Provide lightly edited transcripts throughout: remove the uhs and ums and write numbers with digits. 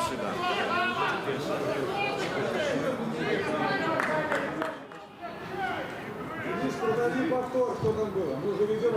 сюда. Один повтор, что там было. Мы уже ведем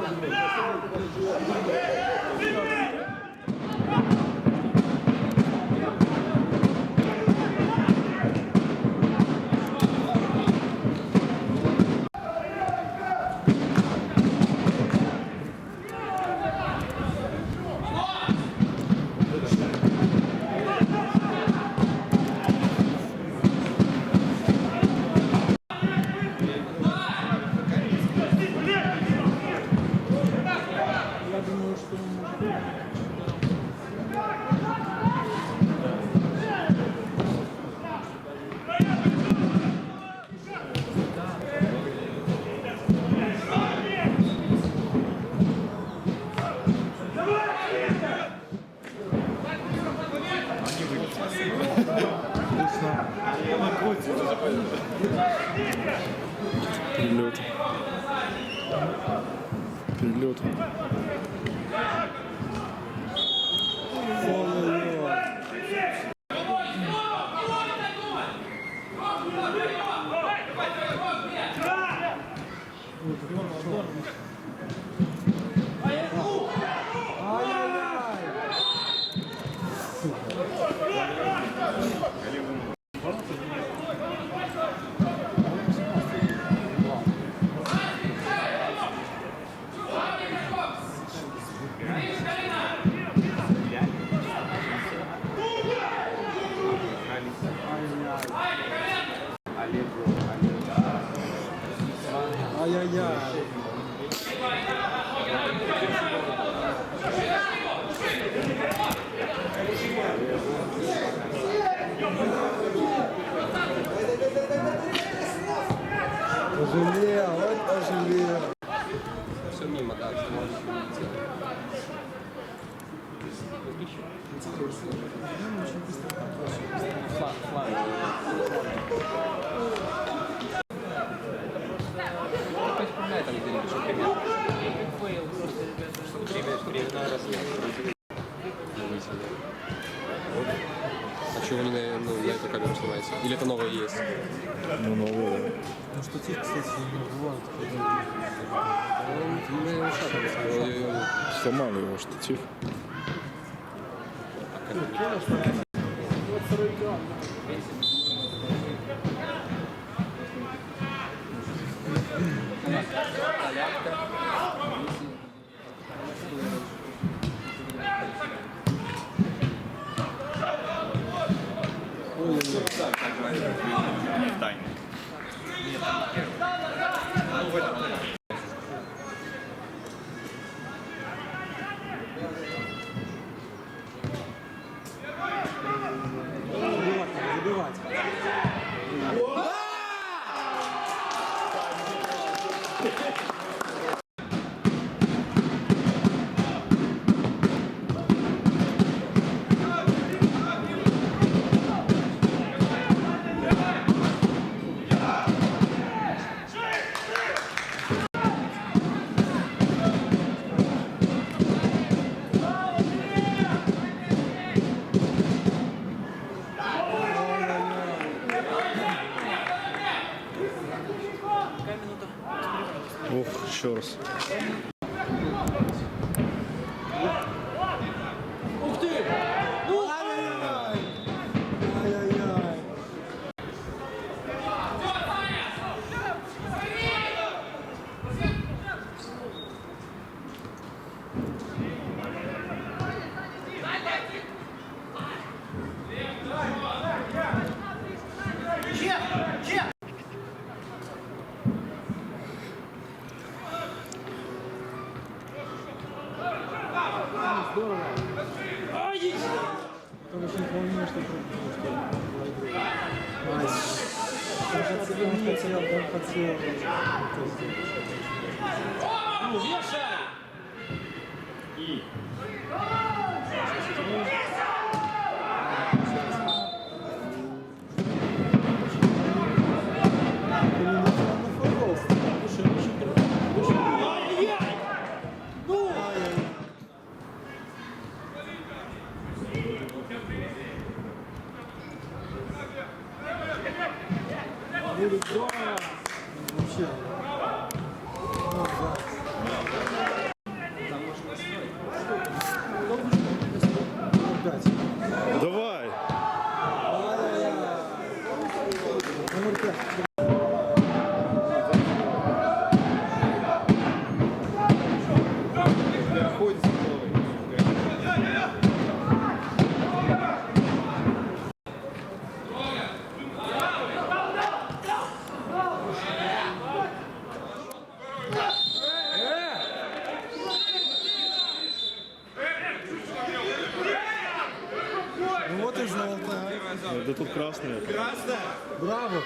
Перелет. Перелет. Ай-яй-яй. Пожалел, вот пожалел. Все мимо, да. А чего не на эту камеру снимаете? Или это новое есть? Ну, новые. Ну, штатив, кстати, не бывает. Сломали его штатив. Забивать. Ох, еще раз. Ух ты! Ай-яй-яй! Ай-яй-яй! Здорово! Ай! Только очень волнуюсь, что он хотел. Ну, вешай! И... Юрик, здорово. Вообще. Ну, да. Опять. Давай. Номер 5. Ну вот и желтая. Да тут красный. Браво.